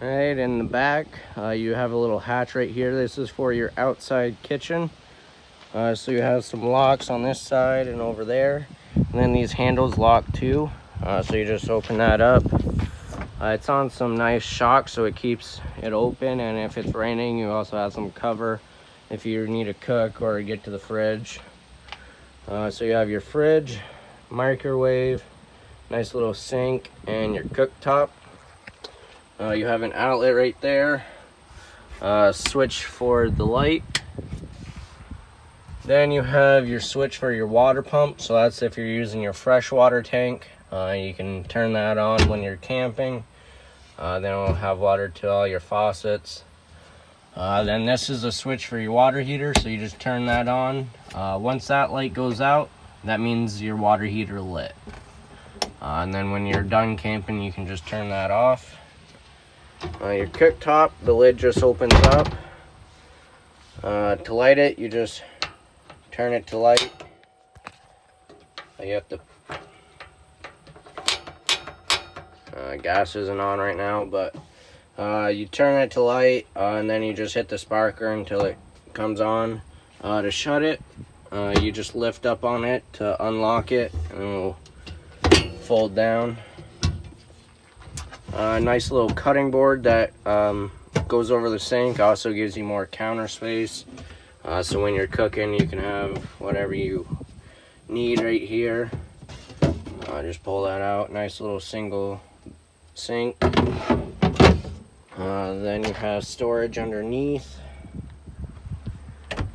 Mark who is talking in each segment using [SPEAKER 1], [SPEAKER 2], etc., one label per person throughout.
[SPEAKER 1] All right, in the back, you have a little hatch right here. This is for your outside kitchen. So you have some locks on this side and over there. And then these handles lock too. So you just open that up. It's on some nice shocks, so it keeps it open. And if it's raining, you also have some cover if you need to cook or get to the fridge. So you have your fridge, microwave, nice little sink, and your cooktop. You have an outlet right there, switch for the light. Then you have your switch for your water pump, so that's if you're using your freshwater tank. You can turn that on when you're camping. Then it'll have water to all your faucets. Then this is a switch for your water heater, so you just turn that on. Once that light goes out, that means your water heater lit. And then when you're done camping, you can just turn that off. Your cooktop, the lid just opens up. To light it, you just turn it to light. You have to, gas isn't on right now, but you turn it to light, and then you just hit the sparker until it comes on. To shut it, you just lift up on it to unlock it, and it will fold down. Nice little cutting board that goes over the sink, also gives you more counter space. So when you're cooking, you can have whatever you need right here. Just pull that out. Nice little single sink. Then you have storage underneath,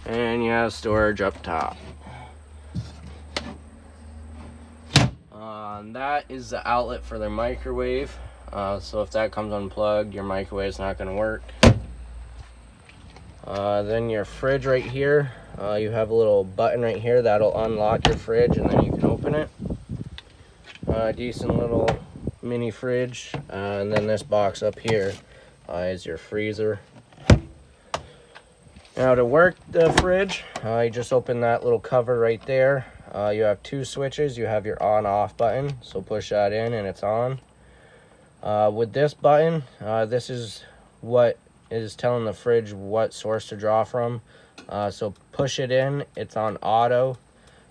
[SPEAKER 1] and you have storage up top. That is the outlet for the microwave. So if that comes unplugged, your microwave's not going to work. Then your fridge right here, you have a little button right here that'll unlock your fridge, and then you can open it. Decent little mini fridge. And then this box up here is your freezer. Now to work the fridge, you just open that little cover right there. You have two switches. You have your on-off button, so push that in and it's on. With this button, this is what is telling the fridge what source to draw from. So push it in, it's on auto.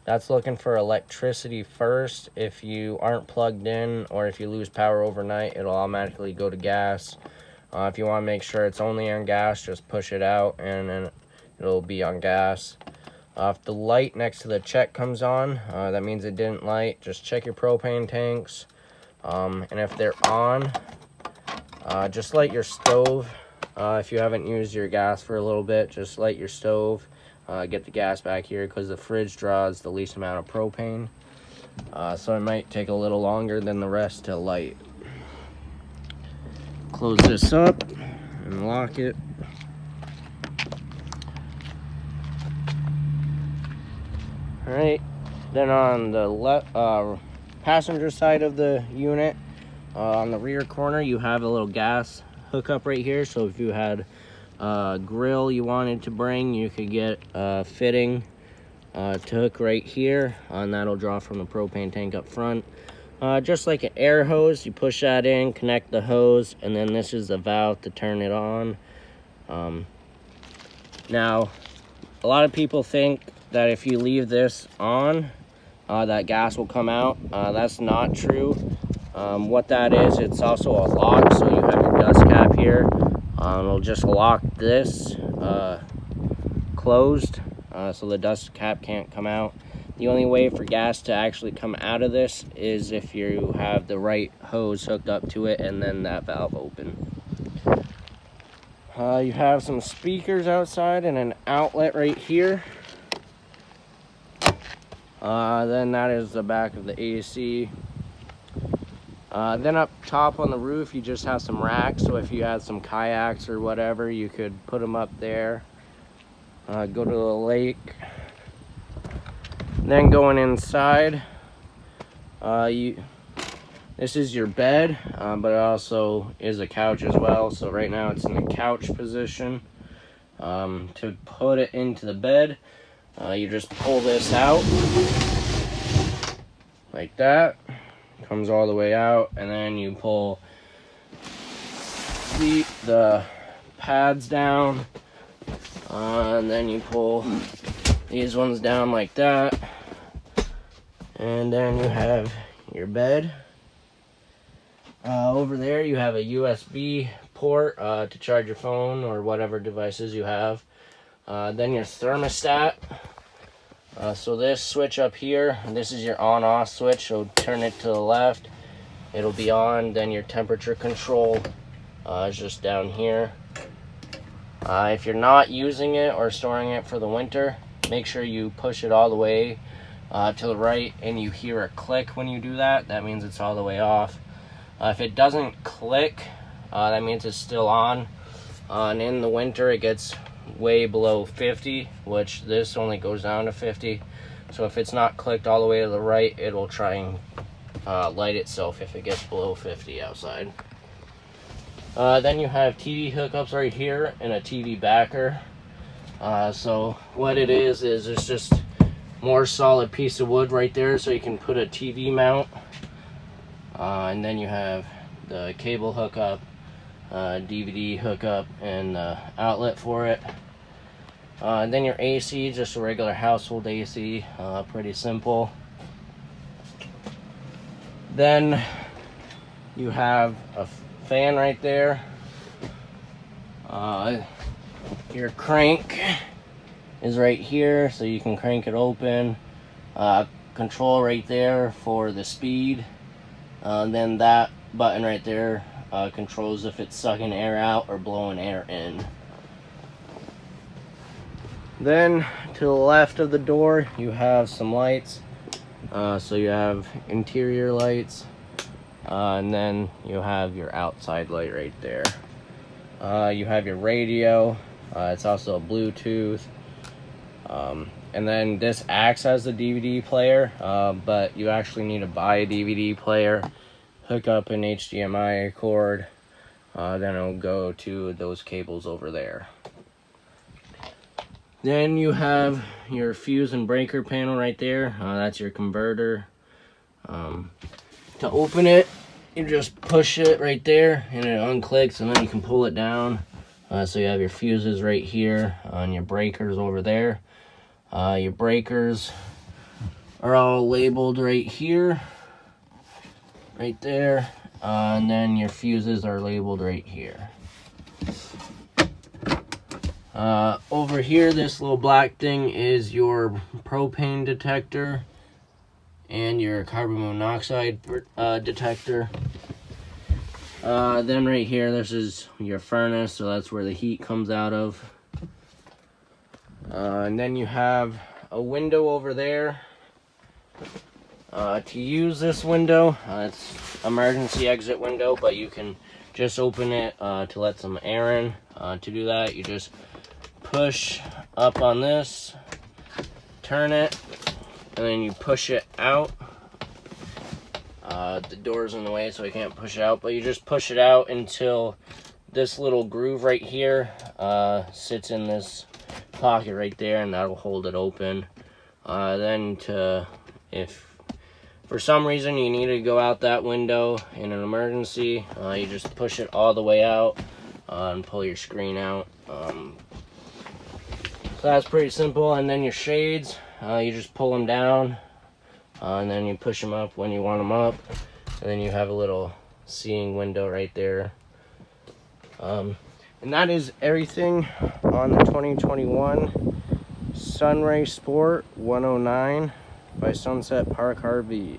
[SPEAKER 1] That's looking for electricity first. If you aren't plugged in or if you lose power overnight, it'll automatically go to gas. If you want to make sure it's only on gas, just push it out and then it'll be on gas. If the light next to the check comes on, that means it didn't light. Just check your propane tanks. And if they're on, just light your stove. If you haven't used your gas for a little bit, just light your stove. Get the gas back here because the fridge draws the least amount of propane. So it might take a little longer than the rest to light. Close this up and lock it. Alright, then on the passenger side of the unit, on the rear corner, you have a little gas hookup right here. So if you had a grill you wanted to bring, you could get a fitting to hook right here, and that'll draw from the propane tank up front. Just like an air hose, you push that in, connect the hose, and then this is the valve to turn it on. Now, a lot of people think that if you leave this on, that gas will come out. That's not true. What that is, it's also a lock, so you have your dust cap here. It'll just lock this closed, so the dust cap can't come out. The only way for gas to actually come out of this is if you have the right hose hooked up to it and then that valve open. You have some speakers outside and an outlet right here. Then that is the back of the AC. Then up top on the roof, you just have some racks. So if you had some kayaks or whatever, you could put them up there. Go to the lake. Then going inside, this is your bed, but it also is a couch as well. So right now it's in the couch position. To put it into the bed, you just pull this out like that. Comes all the way out, and then you pull the pads down, and then you pull these ones down like that, and then you have your bed. Over there you have a USB port to charge your phone or whatever devices you have. Then your thermostat. So this switch up here, this is your on-off switch, so turn it to the left, it'll be on. Then your temperature control is just down here. If you're not using it or storing it for the winter, make sure you push it all the way to the right and you hear a click when you do that. That means it's all the way off. If it doesn't click, that means it's still on. And in the winter it gets way below 50, which this only goes down to 50. So if it's not clicked all the way to the right, it will try and light itself if it gets below 50 outside. Then you have TV hookups right here and a TV backer. So what it is it's just more solid piece of wood right there, so you can put a TV mount. And then you have the cable hookup, DVD hookup, and the outlet for it. And then your AC, just a regular household AC, pretty simple. Then you have a fan right there. Your crank is right here, so you can crank it open. Control right there for the speed. Then that button right there controls if it's sucking air out or blowing air in. Then to the left of the door you have some lights. So you have interior lights, and then you have your outside light right there. You have your radio. It's also a Bluetooth. And then this acts as a DVD player, but you actually need to buy a DVD player, hook up an HDMI cord, then it'll go to those cables over there. Then you have your fuse and breaker panel right there. That's your converter. To open it, you just push it right there and it unclicks, and then you can pull it down. So you have your fuses right here and your breakers over there. Your breakers are all labeled right here, right there, and then your fuses are labeled right here. Over here, this little black thing is your propane detector and your carbon monoxide detector. Then right here, this is your furnace, so that's where the heat comes out of. And then you have a window over there. To use this window, it's emergency exit window, but you can just open it to let some air in. To do that, you just push up on this, turn it, and then you push it out. The door's in the way, so I can't push it out, but you just push it out until this little groove right here sits in this pocket right there, and that'll hold it open. Then if for some reason you need to go out that window in an emergency, you just push it all the way out and pull your screen out. So that's pretty simple. And then your shades, you just pull them down, and then you push them up when you want them up, and then you have a little seeing window right there. And that is everything on the 2021 Sunray Sport 109 by Sunset Park RV.